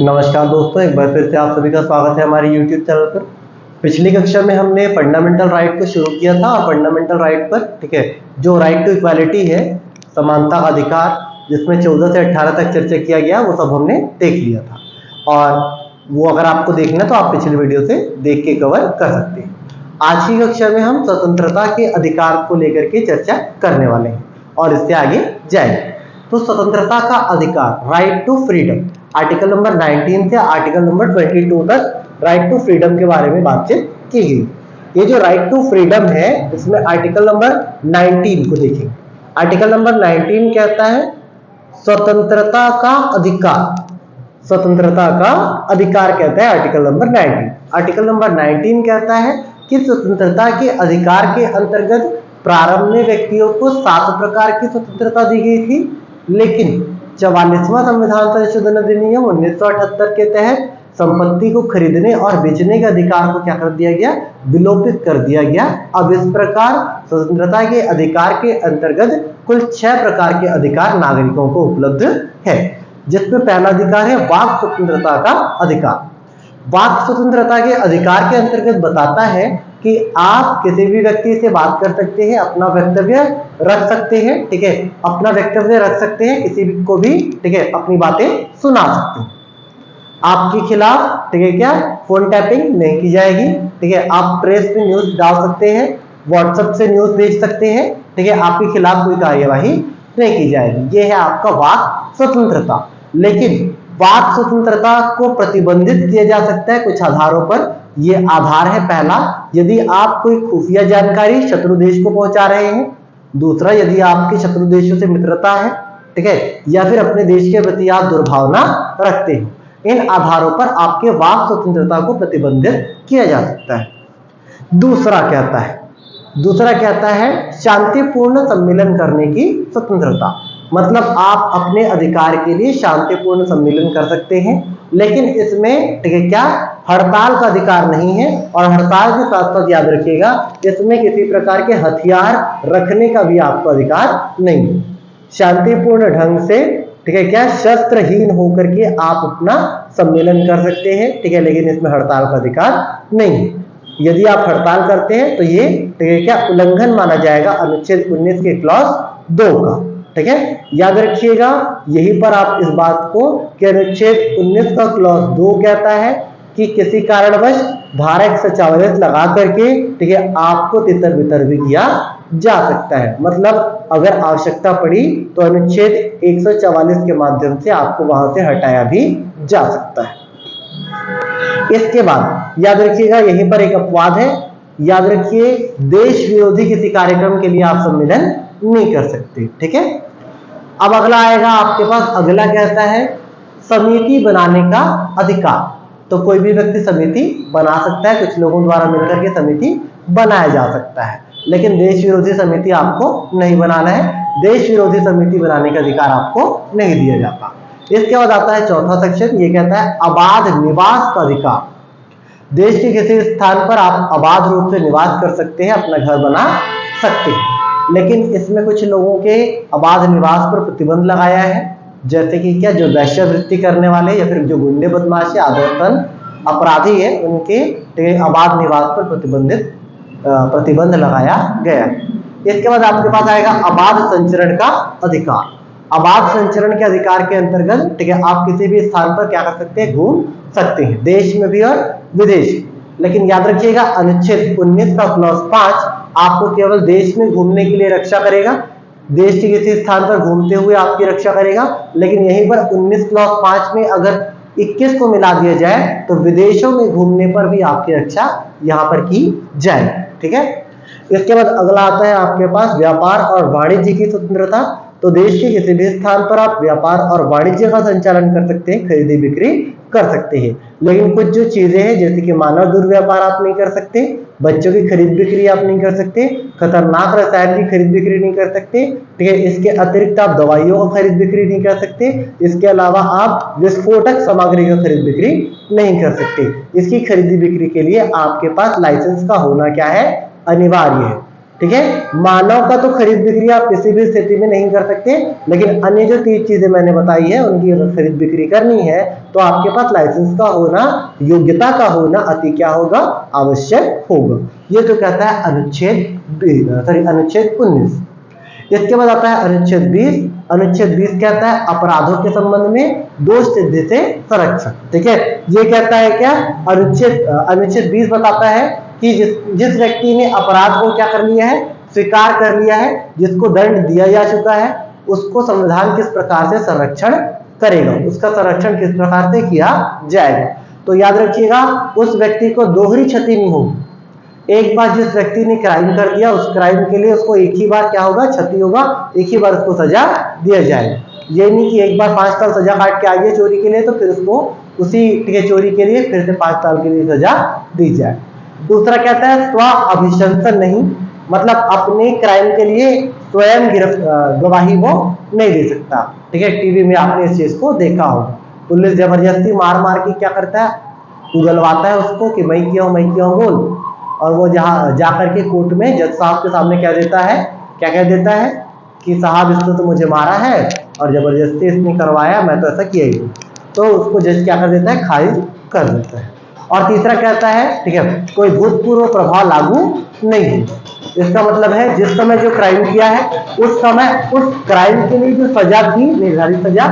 नमस्कार दोस्तों, एक बार फिर से आप सभी का स्वागत है हमारे YouTube चैनल पर। पिछली कक्षा में हमने फंडामेंटल राइट को शुरू किया था और फंडामेंटल राइट पर ठीक है जो राइट टू इक्वालिटी है, समानता का अधिकार, जिसमें 14 से 18 तक चर्चा किया गया, वो सब हमने देख लिया था। और वो अगर आपको देखना तो आप पिछली वीडियो से देख के कवर कर सकते हैं। आज की कक्षा में हम स्वतंत्रता के अधिकार को लेकर के चर्चा करने वाले हैं और इससे आगे जाएंगे। तो स्वतंत्रता का अधिकार, right to freedom, article number 19 से आर्टिकल नंबर 22 तक राइट टू फ्रीडम के बारे में बातचीत की गई। ये जो राइट टू फ्रीडम है, इसमें आर्टिकल नंबर 19 को देखेंगे। आर्टिकल नंबर 19 कहता है स्वतंत्रता का अधिकार। स्वतंत्रता का अधिकार कहता है आर्टिकल नंबर 19। आर्टिकल नंबर 19 कहता है कि स्वतंत्रता के अधिकार के अंतर्गत प्रारंभ में व्यक्तियों को 7 प्रकार की स्वतंत्रता दी गई थी, लेकिन 44वां संविधान संशोधन अधिनियम 1978 के तहत संपत्ति को खरीदने और बेचने के अधिकार को क्या कर दिया गया? विलोपित कर दिया गया। अब इस प्रकार स्वतंत्रता के अधिकार के अंतर्गत कुल 6 प्रकार के अधिकार नागरिकों को उपलब्ध है, जिसमें पहला अधिकार है वाक स्वतंत्रता का अधिकार। वाक स्वतंत्रता के अधिकार के अंतर्गत बताता है कि आप किसी भी व्यक्ति से बात कर सकते हैं, अपना वक्तव्य रख सकते हैं, ठीक है, अपना वक्तव्य रख सकते हैं, किसी भी को भी ठीक है अपनी बातें सुना सकते हैं। आपके खिलाफ ठीक है क्या फोन टैपिंग नहीं की जाएगी, ठीक है, आप प्रेस में न्यूज डाल सकते हैं, व्हाट्सएप से न्यूज भेज सकते हैं, ठीक है, आपके खिलाफ कोई कार्यवाही नहीं की जाएगी। यह है आपका वाक स्वतंत्रता। लेकिन वाक स्वतंत्रता को प्रतिबंधित किया जा सकता है कुछ आधारों पर। ये आधार है पहला, यदि आप कोई खुफिया जानकारी शत्रु देश को पहुंचा रहे हैं। दूसरा, यदि आपके शत्रु देशों से मित्रता है, ठीक है, या फिर अपने देश के प्रति आप दुर्भावना रखते हैं। इन आधारों पर आपके वाक स्वतंत्रता को प्रतिबंधित किया जा सकता है। दूसरा कहता है शांतिपूर्ण सम्मेलन करने की स्वतंत्रता। मतलब आप अपने अधिकार के लिए शांतिपूर्ण सम्मेलन कर सकते हैं, लेकिन इसमें ठीक है क्या हड़ताल का अधिकार नहीं है। और हड़ताल के साथ साथ याद रखिएगा, इसमें किसी प्रकार के हथियार रखने का भी आपको अधिकार नहीं है। शांतिपूर्ण ढंग से ठीक है क्या शस्त्रहीन होकर के आप अपना सम्मेलन कर सकते हैं, ठीक है, लेकिन इसमें हड़ताल का अधिकार नहीं है। यदि आप हड़ताल करते हैं तो ये ठीक है क्या उल्लंघन माना जाएगा अनुच्छेद 19 के क्लॉज 2 का, ठीक है। याद रखिएगा यहीं पर आप इस बात को कि अनुच्छेद 19 का क्लॉज 2 कहता है कि किसी कारणवश धारा 144 लगा करके ठीक है आपको तितर बितर भी किया जा सकता है। मतलब अगर आवश्यकता पड़ी तो अनुच्छेद 144 के माध्यम से आपको वहां से हटाया भी जा सकता है। इसके बाद याद रखिएगा यहीं पर एक अपवाद है, याद रखिए देश विरोधी किसी कार्यक्रम के लिए आप सम्मेलन नहीं कर सकते, ठीक है। अब अगला आएगा आपके पास, अगला कहता है समिति बनाने का अधिकार। तो कोई भी व्यक्ति समिति बना सकता है, कुछ लोगों द्वारा मिलकर के समिति बनाया जा सकता है, लेकिन देश विरोधी समिति आपको नहीं बनाना है। देश विरोधी समिति बनाने का अधिकार आपको नहीं दिया जाता। इसके बाद आता है चौथा सेक्शन, ये कहता है अबाध निवास का अधिकार। देश के किसी स्थान पर आप अबाध रूप से निवास कर सकते हैं, अपना घर बना सकते हैं, लेकिन इसमें कुछ लोगों के अबाध निवास पर प्रतिबंध लगाया है, जैसे कि क्या जो वेश्यावृत्ति करने वाले या फिर जो गुंडे बदमाश या आदतन अपराधी है, उनके अबाध निवास पर प्रतिबंध लगाया गया है। इसके बाद आपके पास आएगा अबाध संचरण का अधिकार। अबाध संचरण के अधिकार के अंतर्गत ठीक है आप किसी भी स्थान पर क्या कर सकते हैं? घूम सकते हैं, देश में भी और विदेश। लेकिन याद रखिएगा अनुच्छेद 19 का क्लॉज 5 आपको केवल देश में घूमने के लिए रक्षा करेगा, देश के किसी स्थान पर घूमते हुए आपकी रक्षा करेगा। लेकिन यहीं पर 19 क्लॉज 5 में अगर 21 को मिला दिया जाए तो विदेशों में घूमने पर भी आपकी रक्षा यहां पर की जाए, ठीक है। इसके बाद अगला आता है आपके पास व्यापार और वाणिज्य की स्वतंत्रता। तो देश के किसी भी स्थान पर आप व्यापार और वाणिज्य का संचालन कर सकते हैं, खरीदी बिक्री कर सकते हैं, लेकिन कुछ जो चीजें हैं जैसे कि मानव दुर्व्यापार आप नहीं कर सकते, बच्चों की खरीद बिक्री आप नहीं कर सकते, खतरनाक रसायन की खरीद बिक्री नहीं कर सकते, ठीक है। इसके अतिरिक्त आप दवाइयों का खरीद बिक्री नहीं कर सकते, इसके अलावा आप विस्फोटक सामग्री का खरीद बिक्री नहीं कर सकते। इसकी खरीदी बिक्री के लिए आपके पास लाइसेंस का होना क्या है? अनिवार्य है। ठीक है। मानव का तो खरीद बिक्री आप किसी भी स्थिति में नहीं कर सकते, लेकिन अन्य जो 3 चीजें मैंने बताई है उनकी अगर खरीद बिक्री करनी है तो आपके पास लाइसेंस का होना, योग्यता का होना अति क्या होगा, आवश्यक होगा। ये जो कहता है अनुच्छेद 19। इसके बाद आता है अनुच्छेद 20। अनुच्छेद 20 कहता है अपराधों के संबंध में दोष सिद्धि से संरक्षण, ठीक है। ये कहता है क्या, अनुच्छेद 20 बताता है कि जिस व्यक्ति ने अपराध को क्या कर लिया है, स्वीकार कर लिया है, जिसको दंड दिया जा चुका है, उसको संविधान किस प्रकार से संरक्षण करेगा, उसका संरक्षण किस प्रकार से किया जाएगा। तो याद रखिएगा, उस व्यक्ति को दोहरी क्षति नहीं होगी। एक बार जिस व्यक्ति ने क्राइम कर दिया, उस क्राइम के लिए उसको एक ही बार क्या होगा, क्षति होगा, एक ही बार उसको सजा दिया जाएगा। ये नहीं कि एक बार 5 साल सजा काट के आ गया चोरी के लिए तो फिर उसको उसी चोरी के लिए फिर से 5 साल के लिए सजा दी जाए। दूसरा कहता है स्व अभिशंसन नहीं, मतलब अपने क्राइम के लिए स्वयं गवाही वो नहीं दे सकता, ठीक है। टीवी में आपने इस चीज को देखा होगा, पुलिस जबरदस्ती मार मार के क्या करता है, उगलवाता है उसको कि मैं किया हूं बोल, और वो जहां जाकर के कोर्ट में जज साहब के सामने क्या देता है, क्या कह देता है कि साहब इसने तो मुझे मारा है और जबरदस्ती इसने करवाया, मैं तो ऐसा किया ही नहीं, तो उसको जज क्या कर देता है, खारिज कर देता है। और तीसरा कहता है, ठीक है, कोई भूतपूर्व प्रभाव लागू नहीं है। इसका मतलब है जिस समय जो क्राइम किया है उस समय उस क्राइम के लिए जो सजा थी, निर्धारित सजा,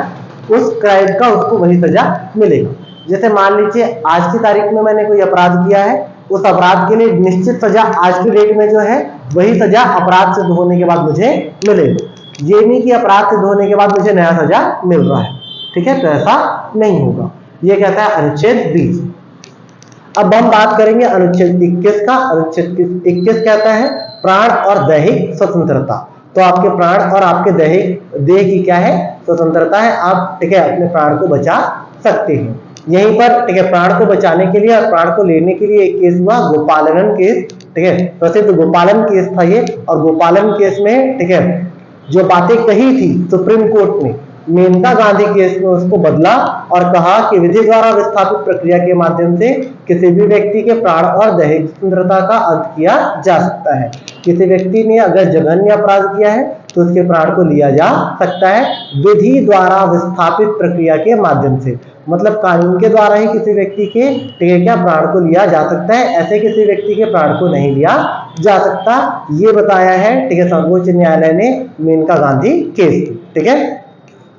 उस क्राइम का उसको वही सजा मिलेगा। जैसे मान लीजिए आज की तारीख में मैंने कोई अपराध किया है, उस अपराध के लिए निश्चित सजा आज की डेट में जो है वही सजा अपराध सिद्ध होने के बाद मुझे मिलेगी। ये नहीं कि अपराध सिद्ध होने के बाद मुझे नया सजा मिल रहा है, ठीक है, तो ऐसा नहीं होगा। ये कहता है अनुच्छेद 20। अब हम बात करेंगे अनुच्छेद 21 का। अनुच्छेद 21 कहता है प्राण और दैहिक स्वतंत्रता। तो आपके प्राण और आपके देह की क्या है, स्वतंत्रता है। आप, ठीक है, अपने प्राण को बचा सकते हैं। यहीं पर, ठीक है, प्राण को बचाने के लिए और प्राण को लेने के लिए एक केस हुआ, गोपालन केस, ठीक है, प्रसिद्ध गोपालन केस था ये। और गोपालन केस में, ठीक है, जो बातें कही थी सुप्रीम कोर्ट ने, मेनका गांधी केस में उसको बदला और कहा कि विधि द्वारा विस्थापित प्रक्रिया के माध्यम से किसी भी व्यक्ति के प्राण और दैहिक स्वतंत्रता का अंत किया जा सकता है। किसी व्यक्ति ने अगर जघन्य अपराध किया है तो उसके प्राण को लिया जा सकता है विधि द्वारा विस्थापित प्रक्रिया के माध्यम से, मतलब कानून के द्वारा ही किसी व्यक्ति के, ठीक है, क्या प्राण को लिया जा सकता है, ऐसे किसी व्यक्ति के प्राण को नहीं लिया जा सकता। ये बताया है, ठीक है, सर्वोच्च न्यायालय ने मेनका गांधी केस, ठीक है।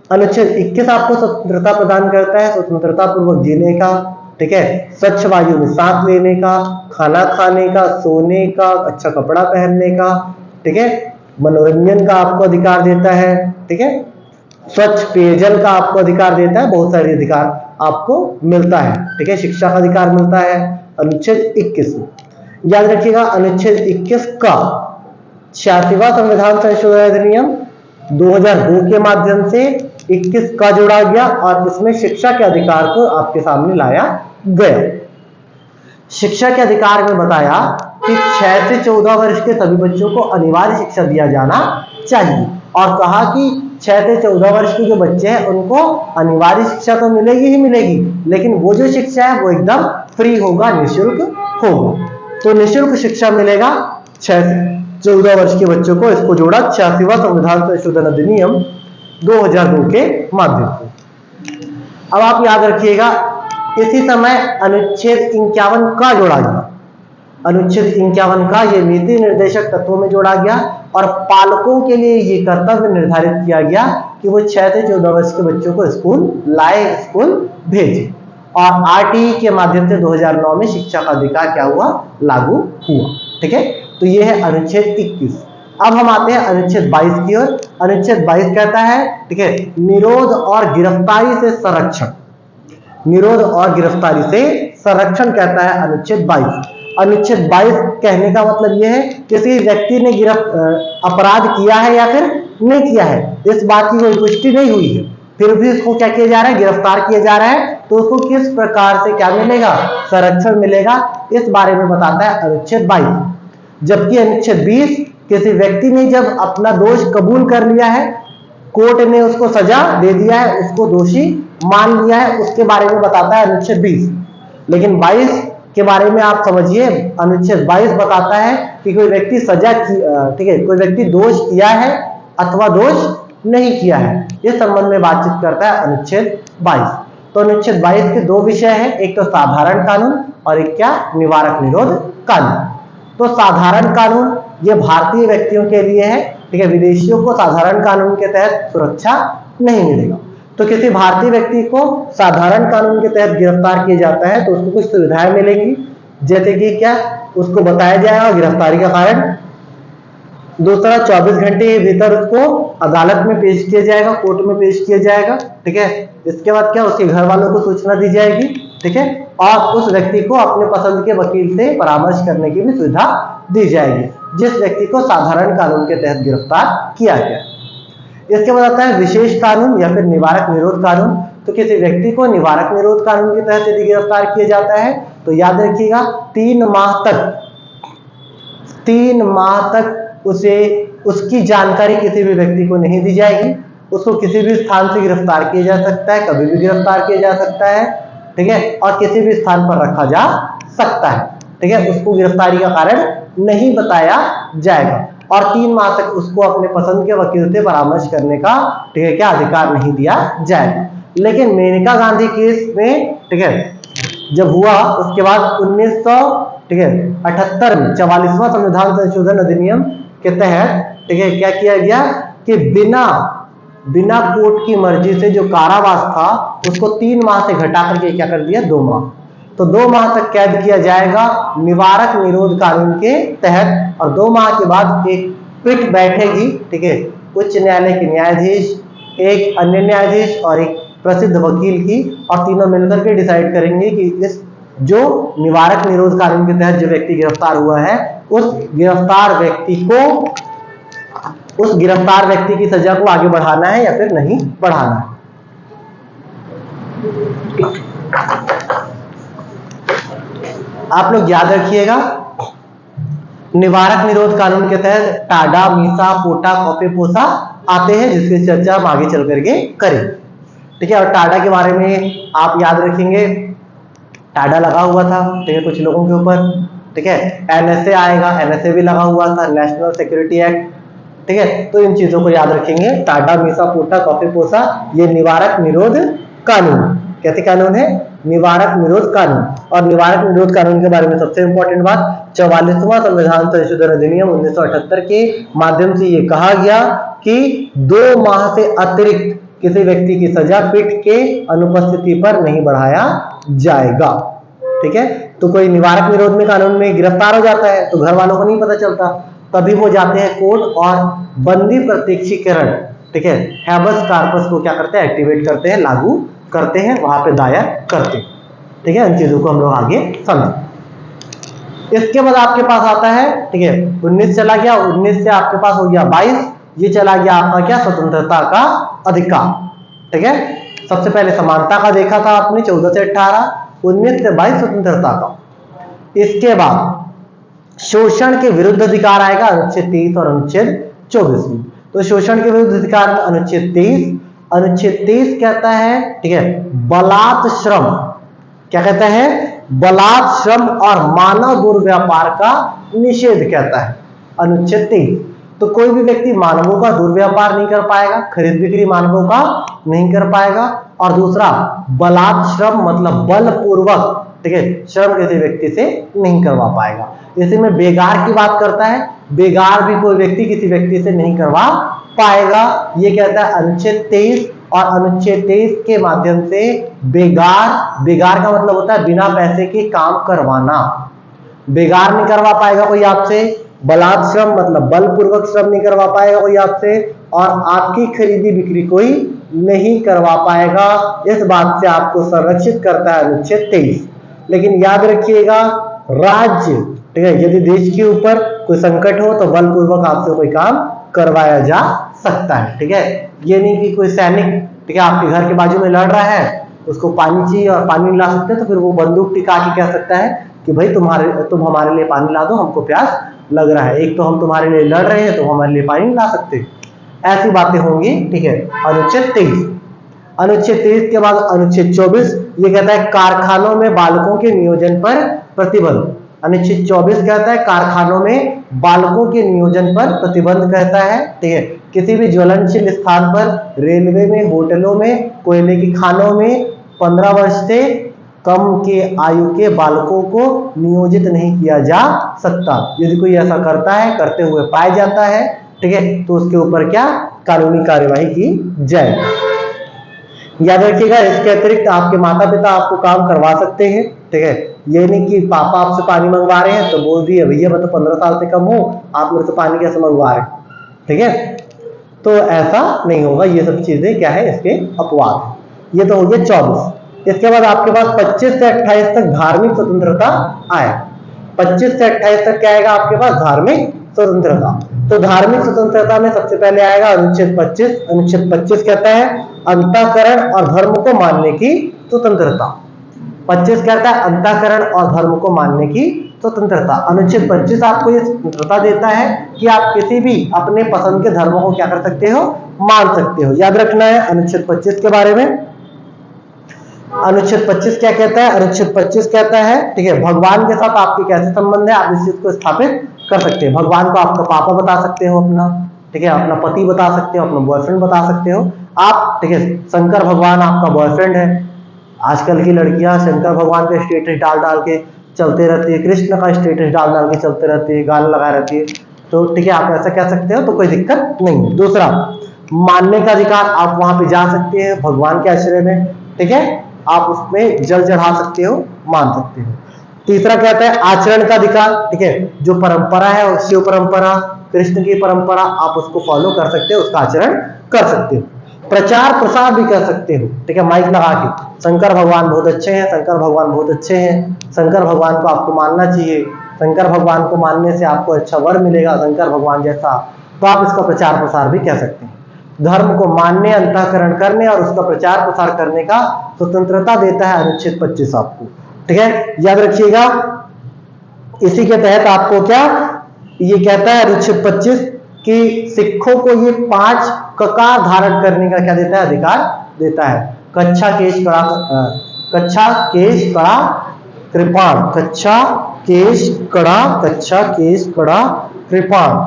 अनुच्छेद 21 आपको स्वतंत्रता प्रदान करता है, स्वतंत्रता पूर्वक जीने का, ठीक है, स्वच्छ वायु में सांस लेने का, खाना खाने का, सोने का, अच्छा कपड़ा पहनने का, ठीक है, मनोरंजन का आपको अधिकार देता है, ठीक है, स्वच्छ पेयजल का आपको अधिकार देता है, बहुत सारे अधिकार आपको मिलता है, ठीक है, शिक्षा का अधिकार मिलता है अनुच्छेद 21 में। याद रखिएगा अनुच्छेद 21 का 86वां संविधान संशोधन अधिनियम 2002 के माध्यम से 21 का जोड़ा गया और इसमें शिक्षा के अधिकार को आपके सामने लाया गया। शिक्षा के अधिकार में बताया कि 6 से 14 वर्ष के सभी बच्चों को अनिवार्य शिक्षा दिया जाना चाहिए और कहा कि 6 से 14 वर्ष के जो बच्चे हैं उनको अनिवार्य शिक्षा तो मिलेगी ही मिलेगी, लेकिन वो जो शिक्षा है वो एकदम फ्री होगा, निःशुल्क होगा। तो निःशुल्क शिक्षा मिलेगा 6 से 14 वर्ष के बच्चों को। इसको जोड़ा 86वां संविधान संशोधन अधिनियम 2002 के माध्यम से। अब आप याद रखिएगा इसी समय अनुच्छेद 51 का जोड़ा गया। अनुच्छेद 51 का ये नीति निर्देशक तत्वों में जोड़ा गया और पालकों के लिए ये कर्तव्य निर्धारित किया गया कि वो 6 से 14 वर्ष के बच्चों को स्कूल लाए, स्कूल भेजे। और आरटीई के माध्यम से 2009 में शिक्षा का अधिकार क्या हुआ, लागू हुआ, ठीक है। तो ये है अनुच्छेद 21। अब हम आते हैं अनुच्छेद 22 की ओर। अनुच्छेद 22 कहता है, ठीक है, निरोध और गिरफ्तारी से संरक्षण। निरोध और गिरफ्तारी से संरक्षण कहता है अनुच्छेद 22। अनुच्छेद 22 कहने का मतलब यह है किसी व्यक्ति ने अपराध किया है या फिर नहीं किया है, इस बात की कोई पुष्टि नहीं हुई है, फिर भी उसको क्या किया जा रहा है, गिरफ्तार किया जा रहा है, तो उसको किस प्रकार से क्या मिलेगा, संरक्षण मिलेगा, इस बारे में बताता है अनुच्छेद 22। जबकि अनुच्छेद 20 किसी व्यक्ति ने जब अपना दोष कबूल कर लिया है, कोर्ट ने उसको सजा दे दिया है, उसको दोषी मान लिया है, उसके बारे में बताता है अनुच्छेद 20। लेकिन 22 के बारे में आप समझिए। अनुच्छेद 22 बताता है कि कोई व्यक्ति सजा की, ठीक है, कोई व्यक्ति दोष किया है अथवा दोष नहीं किया है, इस संबंध में बातचीत करता है अनुच्छेद 22। तो अनुच्छेद 22 के दो विषय हैं, एक तो साधारण कानून और एक क्या, निवारक निरोध कानून। तो साधारण कानून ये भारतीय व्यक्तियों के लिए है, ठीक है, विदेशियों को साधारण कानून के तहत सुरक्षा नहीं मिलेगा। तो किसी भारतीय व्यक्ति को साधारण कानून के तहत गिरफ्तार किया जाता है तो उसको कुछ सुविधाएं मिलेंगी, जैसे कि क्या, उसको बताया जाएगा गिरफ्तारी का कारण। दूसरा, 24 घंटे के भीतर उसको अदालत में पेश किया जाएगा, कोर्ट में पेश किया जाएगा, ठीक है। इसके बाद क्या, उसके घर वालों को सूचना दी जाएगी, ठीक है, और उस व्यक्ति को अपने पसंद के वकील से परामर्श करने की भी सुविधा दी जाएगी, जिस व्यक्ति को साधारण कानून के तहत गिरफ्तार किया गया। इसके बाद आता है विशेष कानून या फिर निवारक निरोध कानून। तो किसी व्यक्ति को निवारक निरोध कानून के तहत यदि गिरफ्तार किया जाता है तो याद रखिएगा 3 माह तक उसे उसकी जानकारी किसी भी व्यक्ति को नहीं दी जाएगी। उसको किसी भी स्थान से गिरफ्तार किया जा सकता है, कभी भी गिरफ्तार किया जा सकता है, ठीक है, और किसी भी स्थान पर रखा जा सकता है, ठीक है। उसको गिरफ्तारी का कारण नहीं बताया जाएगा और 3 माह तक उसको अपने पसंद के वकील से परामर्श करने का, ठीक है, क्या, अधिकार नहीं दिया जाएगा। लेकिन मेनका गांधी केस में, ठीक है, जब हुआ उसके बाद 1978 में 44वां संविधान संशोधन अधिनियम के तहत, ठीक है, क्या किया गया कि बिना कोर्ट की मर्जी से जो कारावास था उसको 3 माह से घटा करके क्या कर दिया, 2 माह। तो 2 माह तक कैद किया जाएगा निवारक निरोध कानून के तहत और 2 माह के बाद एक पिट बैठेगी, ठीक है, उच्च न्यायालय के न्यायाधीश, एक अन्य न्यायाधीश और एक प्रसिद्ध वकील की, और तीनों मिलकर के डिसाइड करेंगे कि इस जो निवारक निरोध कानून के तहत जो व्यक्ति गिरफ्तार हुआ है उस गिरफ्तार व्यक्ति की सजा को आगे बढ़ाना है या फिर नहीं बढ़ाना है। आप लोग याद रखिएगा निवारक निरोध कानून के तहत टाडा, मीसा, पोटा, कॉफीपोसा आते हैं, जिसकी चर्चा हम आगे चल करके करें, ठीक है। और टाडा के बारे में आप याद रखेंगे, टाडा लगा हुआ था, ठीक है, कुछ लोगों के ऊपर, ठीक है। एनएसए आएगा, एनएसए भी लगा हुआ था, नेशनल सिक्योरिटी एक्ट, ठीक है। तो इन चीजों को याद रखेंगे, टाडा, मीसा, पोटा, कॉफीपोसा, ये निवारक निरोध कानून। कैसे कानून है, निवारक निरोध कानून। और निवारक निरोध कानून के बारे में सबसे इंपॉर्टेंट बात, 44वां संविधान संशोधन अधिनियम 1978 के माध्यम से ये कहा गया कि 2 माह से अतिरिक्त किसी व्यक्ति की सजा पिट के अनुपस्थिति पर नहीं बढ़ाया जाएगा, ठीक है। तो कोई निवारक निरोध में कानून में गिरफ्तार हो जाता है तो घर वालों को नहीं पता चलता, तभी वो जाते हैं कोर्ट और बंदी प्रत्यक्षीकरण, ठीक है, हैबस कार्पस को क्या करते हैं, एक्टिवेट करते हैं, लागू करते हैं, वहां पे दायर करते हैं, ठीक है। इन चीजों को हम लोग आगे समझें। इसके बाद आपके पास आता है, ठीक है, 19 चला गया, 19 से आपके पास हो गया 22, ये चला गया आपका क्या, स्वतंत्रता का अधिकार, ठीक है। सबसे पहले समानता का देखा था आपने 14 से 18, 19 से 22 स्वतंत्रता का। इसके बाद शोषण के विरुद्ध अधिकार आएगा अनुच्छेद 23 और अनुच्छेद 24 में। तो शोषण के विरुद्ध अधिकार में अनुच्छेद 23 कहता है, ठीक है, बलात् श्रम, क्या कहता है, बलात् श्रम और मानव दुर्व्यापार का निषेध कहता है अनुच्छेद 23। तो कोई भी व्यक्ति मानवों का दुर्व्यापार नहीं कर पाएगा, खरीद बिक्री मानवों का नहीं कर पाएगा। और दूसरा, बलात् श्रम मतलब बलपूर्वक, ठीक है, श्रम किसी व्यक्ति से नहीं करवा पाएगा। इसी में बेगार की बात करता है, बेगार भी कोई व्यक्ति किसी व्यक्ति से नहीं करवा पाएगा, ये कहता है अनुच्छेद 23। और अनुच्छेद 23 के माध्यम से बेगार का मतलब होता है बिना पैसे के काम करवाना, बेगार नहीं करवा पाएगा कोई आपसे। बलात् श्रम मतलब बलपूर्वक श्रम नहीं करवा पाएगा कोई आपसे, और आपकी खरीदी बिक्री कोई नहीं करवा पाएगा। इस बात से आपको संरक्षित करता है अनुच्छेद 23। लेकिन याद रखिएगा, राज्य, ठीक है, यदि देश के ऊपर कोई संकट हो तो बलपूर्वक आपसे कोई काम करवाया जा सकता है, ठीक है। ये नहीं कि कोई सैनिक, ठीक है, आपके घर के बाजू में लड़ रहा है, उसको पानी चाहिए और पानी नहीं ला सकते, तो फिर वो बंदूक टिका के कह सकता है कि भाई तुम हमारे लिए पानी ला दो, हमको प्यास लग रहा है, एक तो हम तुम्हारे लिए लड़ रहे हैं, तो हमारे लिए पानी नहीं ला सकते, ऐसी बातें होंगी, ठीक है। अनुच्छेद 23। अनुच्छेद 23 के बाद अनुच्छेद 24 ये कहता है कारखानों में बालकों के नियोजन पर प्रतिबंध। अनुच्छेद 24 कहता है कारखानों में बालकों के नियोजन पर प्रतिबंध कहता है, ठीक है। किसी भी ज्वलनशील स्थान पर, रेलवे में, होटलों में, कोयले की खानों में 15 वर्ष से कम के आयु के बालकों को नियोजित नहीं किया जा सकता। यदि कोई ऐसा करता है, करते हुए पाया जाता है, ठीक है, तो उसके ऊपर क्या कानूनी कार्यवाही की जाए। याद रखिएगा, इसके अतिरिक्त आपके माता पिता आपको काम करवा सकते हैं, ठीक है। ये नहीं कि पापा आपसे पानी मंगवा रहे हैं तो बोल दिए भैया मैं तो 15 साल से कम हूं, आप मेरे से पानी कैसे मंगवा रहे हैं, ठीक है। तो ऐसा नहीं होगा। ये सब चीजें क्या है, इसके अपवाद। ये तो हो गया 24। इसके बाद आपके पास 25 से 28 तक धार्मिक स्वतंत्रता आए। 25 से 28 तक क्या आएगा आपके पास, धार्मिक स्वतंत्रता। तो धार्मिक स्वतंत्रता में सबसे पहले आएगा अनुच्छेद 25। अनुच्छेद 25 कहता है अंतःकरण और धर्म को मानने की स्वतंत्रता। 25 कहता है अंतःकरण और धर्म को मानने की स्वतंत्रता। अनुच्छेद 25 आपको ये स्वतंत्रता देता है कि आप किसी भी अपने पसंद के धर्मों को क्या कर सकते हो, मान सकते हो। याद रखना है अनुच्छेद 25 के बारे में। अनुच्छेद 25 क्या कहता है, अनुच्छेद 25 कहता है, ठीक है, भगवान के साथ आपके कैसे संबंध है आप इस चीज को स्थापित कर सकते हैं। भगवान को आपका पापा बता सकते हो अपना, ठीक है, अपना पति बता सकते हो, अपना बॉयफ्रेंड बता सकते हो आप, ठीक है। शंकर भगवान आपका बॉयफ्रेंड है। आजकल की लड़कियां शंकर भगवान का स्टेटस डाल डाल के चलते रहती है, कृष्ण का स्टेटस डाल डाल के चलते रहती है, गाना लगा रहती है, तो ठीक है आप ऐसा कह सकते हो, तो कोई दिक्कत नहीं है। दूसरा, मानने का अधिकार, आप वहां पे जा सकते हैं भगवान के आश्रय में, ठीक है, आप उसमें जल चढ़ा सकते हो, मान सकते हो। तीसरा कहता है आचरण का अधिकार, ठीक है, जो परंपरा है और शिव परंपरा, कृष्ण की परंपरा, आप उसको फॉलो कर सकते हो, उसका आचरण कर सकते हो। प्रचार प्रसार भी कर सकते हो, ठीक है, माइक लगा के शंकर भगवान बहुत अच्छे हैं, शंकर भगवान बहुत अच्छे हैं, शंकर भगवान को आपको मानना चाहिए, शंकर भगवान को मानने से आपको अच्छा वर मिलेगा शंकर भगवान जैसा, तो आप इसका प्रचार प्रसार भी कह सकते हैं। धर्म को मानने, अंतःकरण करने और उसका प्रचार प्रसार करने का स्वतंत्रता देता है अनुच्छेद 25 आपको, ठीक है, याद रखिएगा। इसी के तहत आपको क्या ये कहता है अनुच्छेद 25 कि सिखों को ये 5 ककार धारण करने का क्या देता है, अधिकार देता है। कच्छा, केश, कड़ा, कच्छा, केश, कड़ा, कृपाण, कच्छा, केश, कड़ा, कच्छा, केश, कड़ा, कृपाण,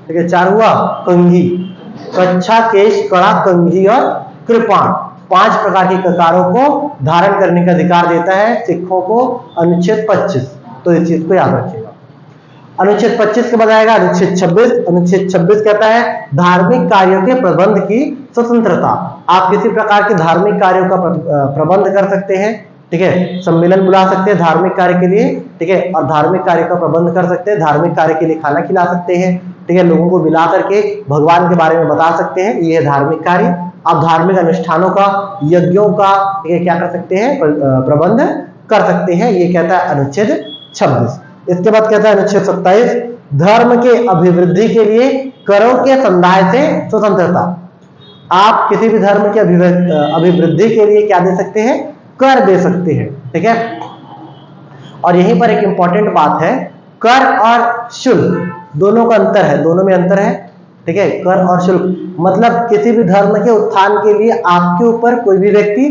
ठीक है। 4 हुआ कंघी, कच्छा, केश, कड़ा, कंघी और कृपाण, 5 प्रकार की ककारों को धारण करने का अधिकार देता है सिखों को अनुच्छेद 25। तो इस चीज को याद रखिएगा। अनुच्छेद 25 के बाद आएगा अनुच्छेद 26। अनुच्छेद 26 कहता है धार्मिक कार्यों के प्रबंध की स्वतंत्रता। आप किसी प्रकार के धार्मिक कार्यों का प्रबंध कर सकते हैं, ठीक है, सम्मेलन बुला सकते हैं धार्मिक कार्य के लिए, ठीक है, और धार्मिक कार्य का प्रबंध कर सकते हैं, धार्मिक कार्य के लिए खाना खिला सकते हैं, ठीक है, लोगों को मिला करके भगवान के बारे में बता सकते हैं, ये है धार्मिक कार्य। आप धार्मिक अनुष्ठानों का, यज्ञों का, ठीक है, क्या कर सकते हैं, प्रबंध कर सकते हैं, ये कहता है अनुच्छेद 26। इसके बाद कहता है अनुच्छेद 27 धर्म के अभिवृद्धि के लिए करों के संदाय से स्वतंत्रता। आप किसी भी धर्म के अभिवृद्धि के लिए क्या दे सकते हैं, कर दे सकते हैं, ठीक है। और यहीं पर एक इंपॉर्टेंट बात है, कर और शुल्क दोनों का अंतर है, दोनों में अंतर है, ठीक है। कर और शुल्क मतलब किसी भी धर्म के उत्थान के लिए आपके ऊपर कोई भी व्यक्ति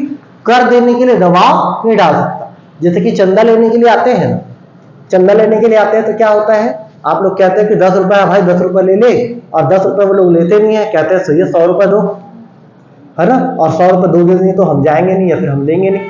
कर देने के लिए दबाव नहीं डाल सकता। जैसे कि चंदा लेने के लिए आते हैं, चंदा लेने के लिए आते हैं तो क्या होता है, आप लोग कहते हैं कि 10 रुपया भाई 10 रुपया ले ले, और 10 रुपया वो लोग लेते नहीं है, कहते हैं सही है 100 रुपया दो, है ना, और 100 रुपया दोगे नहीं तो हम जाएंगे नहीं या फिर हम लेंगे नहीं।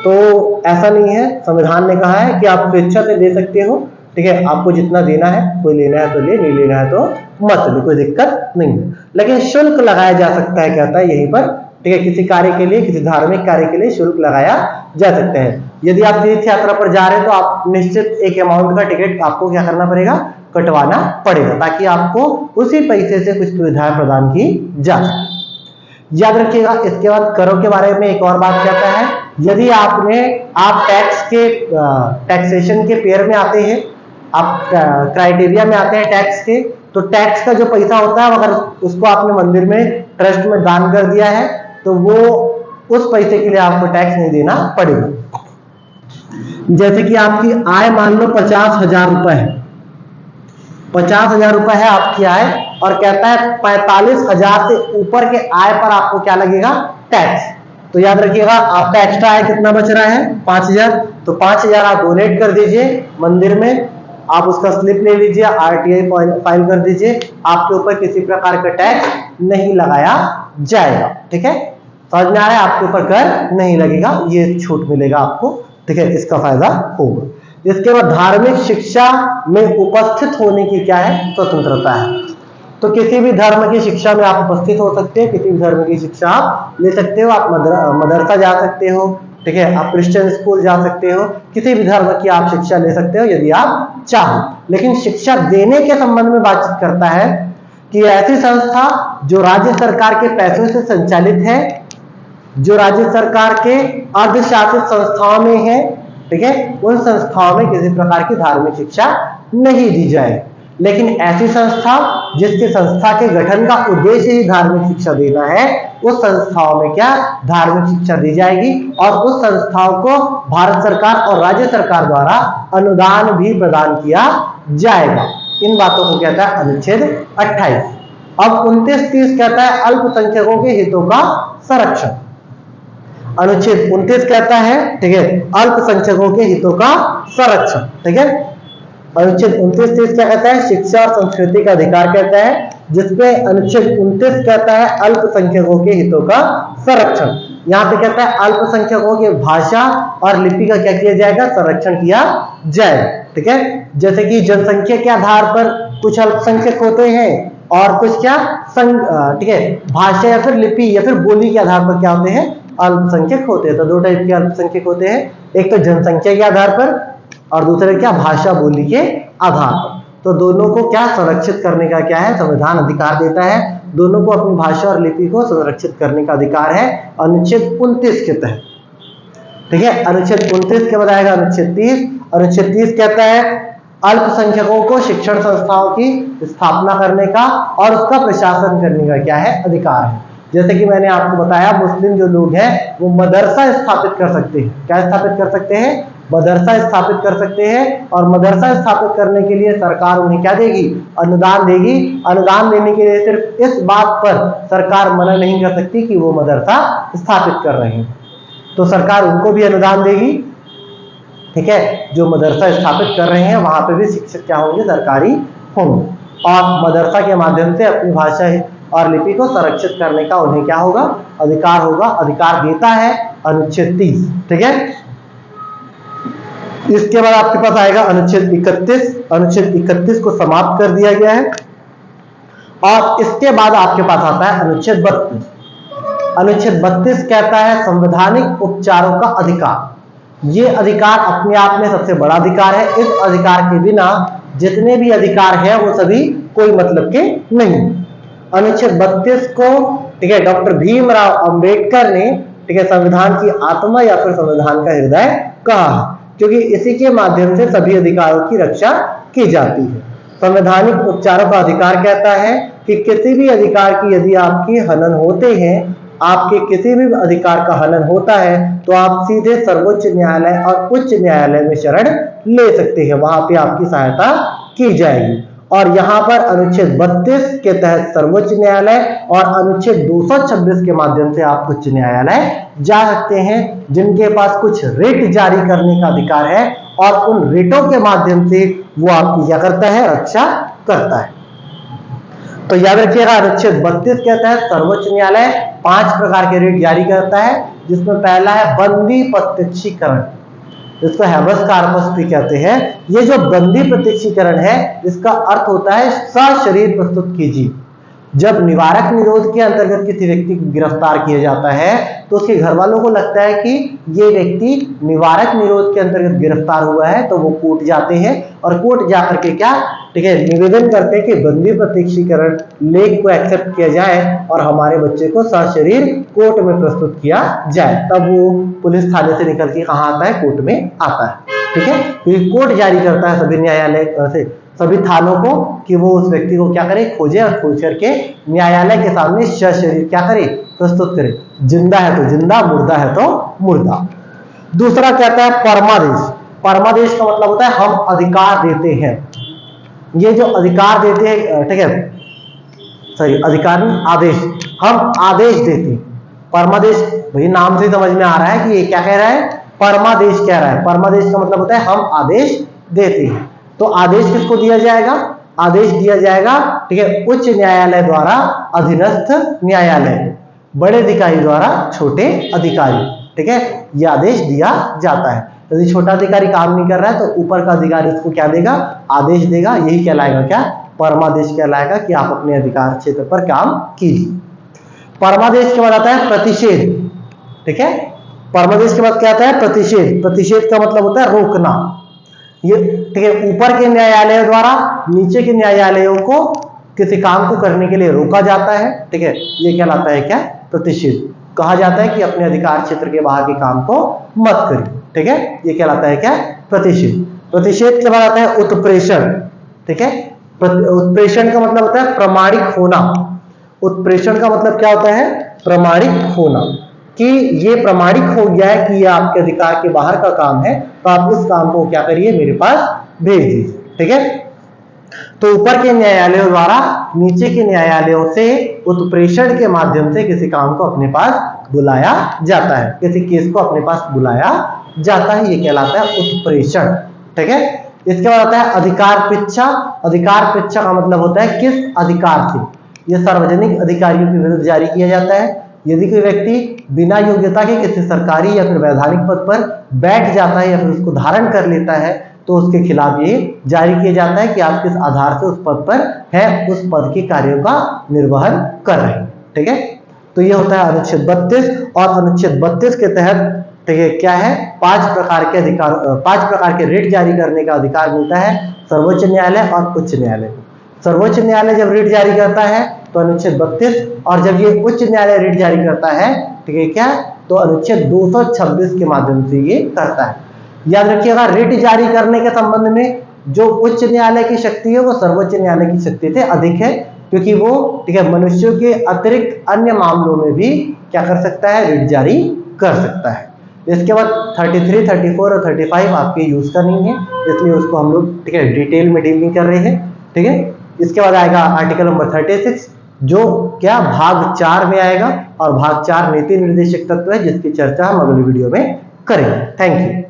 तो ऐसा नहीं है, संविधान ने कहा है कि आप स्वेच्छा से दे सकते हो, ठीक है, आपको जितना देना है, कोई लेना है तो ले, नहीं लेना है तो मत ले, कोई दिक्कत नहीं है। लेकिन शुल्क लगाया जा सकता है, कहता है यहीं पर, ठीक है, किसी कार्य के लिए, किसी धार्मिक कार्य के लिए शुल्क लगाया जा सकता है। यदि आप तीर्थ यात्रा पर जा रहे हैं तो आप निश्चित एक अमाउंट का टिकट आपको क्या करना पड़ेगा, कटवाना पड़ेगा, ताकि आपको उसी पैसे से कुछ सुविधाएं प्रदान की जा सके। याद रखिएगा। इसके बाद करों के बारे में एक और बात कहता है, यदि आप टैक्सेशन के पेयर में आते हैं, आप क्राइटेरिया में आते हैं टैक्स के, तो टैक्स का जो पैसा होता है अगर उसको आपने मंदिर में, ट्रस्ट में दान कर दिया है तो वो उस पैसे के लिए आपको टैक्स नहीं देना पड़ेगा। जैसे कि आपकी आय मान लो 50,000 रुपए है, 50,000 रुपए है आपकी आय, और कहता है 45,000 से ऊपर के आय पर आपको क्या लगेगा, टैक्स। तो याद रखिएगा आपका एक्स्ट्रा है, कितना बच रहा है 5000, तो 5000 आप डोनेट कर दीजिए मंदिर में, आप उसका स्लिप ले लीजिए, आरटीआई फाइल कर दीजिए, आपके ऊपर किसी प्रकार का टैक्स नहीं लगाया जाएगा। ठीक है, समझ में आ रहा है, आपके ऊपर कर नहीं लगेगा, ये छूट मिलेगा आपको। ठीक है, इसका फायदा होगा। इसके बाद धार्मिक शिक्षा में उपस्थित होने की क्या है, स्वतंत्रता है। तो किसी भी धर्म की शिक्षा में आप उपस्थित हो सकते हैं, किसी भी धर्म की शिक्षा आप ले सकते हो, आप मदरसा जा सकते हो, ठीक है, आप क्रिश्चियन स्कूल जा सकते हो, किसी भी धर्म की आप शिक्षा ले सकते हो यदि आप चाहो। लेकिन शिक्षा देने के संबंध में बातचीत करता है कि ऐसी संस्था जो राज्य सरकार के पैसों से संचालित है, जो राज्य सरकार के अर्धशासित संस्थाओं में है, ठीक है, उन संस्थाओं में किसी प्रकार की धार्मिक शिक्षा नहीं दी जाए। लेकिन ऐसी संस्था जिसके संस्था के गठन का उद्देश्य ही धार्मिक शिक्षा देना है, उस संस्थाओं में क्या धार्मिक शिक्षा दी जाएगी, और उस संस्थाओं को भारत सरकार और राज्य सरकार द्वारा अनुदान भी प्रदान किया जाएगा। इन बातों को कहता है अनुच्छेद 28। अब 29-30 कहता है अल्पसंख्यकों के हितों का संरक्षण। अनुच्छेद 29 कहता है, ठीक है, अल्पसंख्यकों के हितों का संरक्षण। ठीक है, अनुच्छेद 29-30 क्या कहता है, शिक्षा और संस्कृति का अधिकार कहता है, जिसमें अनुच्छेद 29 कहता है अल्पसंख्यकों के हितों का संरक्षण। यहाँ पे कहता है अल्पसंख्यकों की भाषा और लिपि का क्या किया जाएगा, संरक्षण किया जाए। ठीक है, जैसे कि जनसंख्या के आधार पर कुछ अल्पसंख्यक होते हैं और कुछ क्या ठीक है, भाषा या फिर लिपि या फिर बोली के आधार पर क्या होते हैं, अल्पसंख्यक होते हैं। तो दो टाइप के अल्पसंख्यक होते हैं, एक तो जनसंख्या के आधार पर और दूसरे क्या भाषा बोली के आधार पर। तो दोनों को क्या संरक्षित करने का क्या है, संविधान अधिकार देता है, दोनों को अपनी भाषा और लिपि को संरक्षित करने का अधिकार है अनुच्छेद 29 के तहत। ठीक है, अनुच्छेद 29 के बाद आएगा अनुच्छेद 30। अनुच्छेद 30 कहता है अल्पसंख्यकों को शिक्षण संस्थाओं की स्थापना करने का और उसका प्रशासन करने का क्या है, अधिकार है। जैसे कि मैंने आपको बताया, मुस्लिम जो लोग हैं वो मदरसा स्थापित कर सकते हैं। क्या स्थापित कर सकते हैं, मदरसा स्थापित कर सकते हैं, और मदरसा स्थापित करने के लिए सरकार उन्हें क्या देगी, अनुदान देगी। अनुदान देने के लिए सिर्फ इस बात पर सरकार मना नहीं कर सकती कि वो मदरसा स्थापित कर रहे हैं, तो सरकार उनको भी अनुदान देगी। ठीक है, जो मदरसा स्थापित कर रहे हैं वहां पे भी शिक्षक क्या होंगे, सरकारी होंगे, और मदरसा के माध्यम से अपनी भाषा और लिपि को संरक्षित करने का उन्हें क्या होगा, अधिकार होगा। अधिकार देता है अनुच्छेद 30। ठीक है, इसके बाद आपके पास आएगा अनुच्छेद 31। अनुच्छेद 31 को समाप्त कर दिया गया है, और इसके बाद आपके पास आता है अनुच्छेद 32। अनुच्छेद 32 कहता है संवैधानिक उपचारों का अधिकार। ये अधिकार अपने आप में सबसे बड़ा अधिकार है। इस अधिकार के बिना जितने भी अधिकार है वो सभी कोई मतलब के नहीं। अनुच्छेद 32 को, ठीक है, डॉक्टर भीमराव अंबेडकर ने, ठीक है, संविधान की आत्मा या फिर संविधान का हृदय कहा, क्योंकि इसी के माध्यम से सभी अधिकारों की रक्षा की जाती है। संवैधानिक उपचारों का अधिकार कहता है कि किसी भी अधिकार की यदि आपकी हनन होते हैं, आपके किसी भी अधिकार का हनन होता है, तो आप सीधे सर्वोच्च न्यायालय और उच्च न्यायालय में शरण ले सकते हैं, वहां पे आपकी सहायता की जाएगी। और यहाँ पर अनुच्छेद 32 के तहत सर्वोच्च न्यायालय और अनुच्छेद 226 के माध्यम से आप उच्च न्यायालय जा सकते हैं, जिनके पास कुछ रिट जारी करने का अधिकार है, और उन रिटों के माध्यम से वो आपकी क्या करता है, रक्षा करता है। तो याद रखिएगा अनुच्छेद 32 के तहत सर्वोच्च न्यायालय 5 प्रकार के रिट जारी करता है, जिसमें पहला है बंदी प्रत्यक्षीकरण, इसको हैबस कॉर्पस भी कहते हैं। ये जो बंदी प्रत्यक्षीकरण है, इसका अर्थ होता है सशरीर प्रस्तुत कीजिए। जब निवारक निरोध के अंतर्गत किसी व्यक्ति को गिरफ्तार किया जाता है, तो उसके घर वालों को लगता है कि ये व्यक्ति निवारक निरोध के अंतर्गत गिरफ्तार हुआ है, तो वो कोर्ट जाते हैं, और कोर्ट जाकर के क्या, ठीक है, निवेदन करते हैं कि बंदी प्रत्यक्षीकरण लेख को एक्सेप्ट किया जाए और हमारे बच्चे को सशरीर कोर्ट में प्रस्तुत किया जाए। तब वो पुलिस थाने से निकल के कहाँ आता है, कोर्ट में आता है। ठीक है, क्योंकि कोर्ट जारी करता है सभी न्यायालय से, सभी थानों को, कि वो उस व्यक्ति को क्या करे, खोजे, और खोज करके न्यायालय के सामने सशरीर क्या करे, प्रस्तुत करे। जिंदा है तो जिंदा, मुर्दा है तो मुर्दा। दूसरा कहता है परमादेश। परमादेश का मतलब होता है हम अधिकार देते हैं। ये जो अधिकार देते हैं, ठीक है, सॉरी अधिकार नहीं, आदेश, हम आदेश देते हैं। परमादेश, भाई नाम से समझ में आ रहा है कि ये क्या कह रहा है, परमादेश कह रहा है। परमादेश का मतलब होता है हम आदेश देते हैं। तो आदेश किसको दिया जाएगा, आदेश दिया जाएगा, ठीक है, उच्च न्यायालय द्वारा अधीनस्थ न्यायालय, बड़े अधिकारी द्वारा छोटे अधिकारी, ठीक है, यह आदेश दिया जाता है। यदि छोटा अधिकारी काम नहीं कर रहा है तो ऊपर का अधिकारी उसको क्या देगा, आदेश देगा। यही कहलाएगा क्या, परमादेश कहलाएगा कि आप अपने अधिकार क्षेत्र पर काम कीजिए। परमादेश के बाद आता है प्रतिषेध, ठीक है, परमादेश के बाद क्या आता है, प्रतिषेध। प्रतिषेध का मतलब होता है रोकना, ये ठीक है, ऊपर के न्यायालयों द्वारा नीचे के न्यायालयों को किसी काम को करने के लिए रोका जाता है, ठीक है, ये कहलाता है क्या, प्रतिषेध। कहा जाता है कि अपने अधिकार क्षेत्र के बाहर के काम को मत करिए, ठीक है, ये कहलाता है क्या, प्रतिषेध। प्रतिषेध के बाद आता है उत्प्रेषण, ठीक है, उत्प्रेषण का मतलब होता है प्रमाणिक होना। उत्प्रेषण का मतलब क्या होता है, प्रमाणिक होना, कि ये प्रमाणिक हो गया है कि ये आपके अधिकार के बाहर का काम है, तो आप इस काम को क्या करिए, मेरे पास भेज दीजिए, ठीक है। तो ऊपर के न्यायालयों द्वारा नीचे के न्यायालयों से उत्प्रेषण के माध्यम से किसी काम को अपने पास बुलाया जाता है, किसी केस को अपने पास बुलाया जाता है, ये कहलाता है उत्प्रेषण, ठीक है। इसके बाद आता है अधिकार पिच्छा। अधिकार पिच्छा का मतलब होता है किस अधिकार से, यह सार्वजनिक अधिकारियों के विरुद्ध जारी किया जाता है। यदि कोई व्यक्ति बिना योग्यता के किसी सरकारी या फिर वैधानिक पद पर बैठ जाता है या फिर उसको धारण कर लेता है तो उसके खिलाफ ये जारी किया जाता है कि आप किस आधार से उस पद पर हैं, उस पद के कार्यों का निर्वहन कर रहे हैं, ठीक है। तो ये होता है अनुच्छेद 32। और अनुच्छेद 32 के तहत, ठीक है, क्या है, 5 प्रकार के अधिकार, 5 प्रकार के रिट जारी करने का अधिकार मिलता है सर्वोच्च न्यायालय और उच्च न्यायालय को। सर्वोच्च न्यायालय जब रिट जारी करता है तो अनुच्छेद 32, और जब ये उच्च न्यायालय रिट जारी करता है, ठीक है, क्या, तो अनुच्छेद 226 के माध्यम से ये करता है। याद रखिएगा, रिट जारी करने के संबंध में जो उच्च न्यायालय की शक्ति है वो सर्वोच्च न्यायालय की शक्ति से अधिक है, क्योंकि वो, ठीक है, मनुष्यों के अतिरिक्त अन्य मामलों में भी क्या कर सकता है, रिट जारी कर सकता है। इसके बाद 33, 34 और 35 आपके यूज का नहीं है, इसलिए उसको हम लोग, ठीक है, डिटेल में डील नहीं कर रहे हैं, ठीक है। इसके बाद आएगा आर्टिकल नंबर 36, जो क्या भाग 4 में आएगा, और भाग 4 नीति निर्देशक तत्व है, जिसकी चर्चा हम अगले वीडियो में करेंगे। Thank you.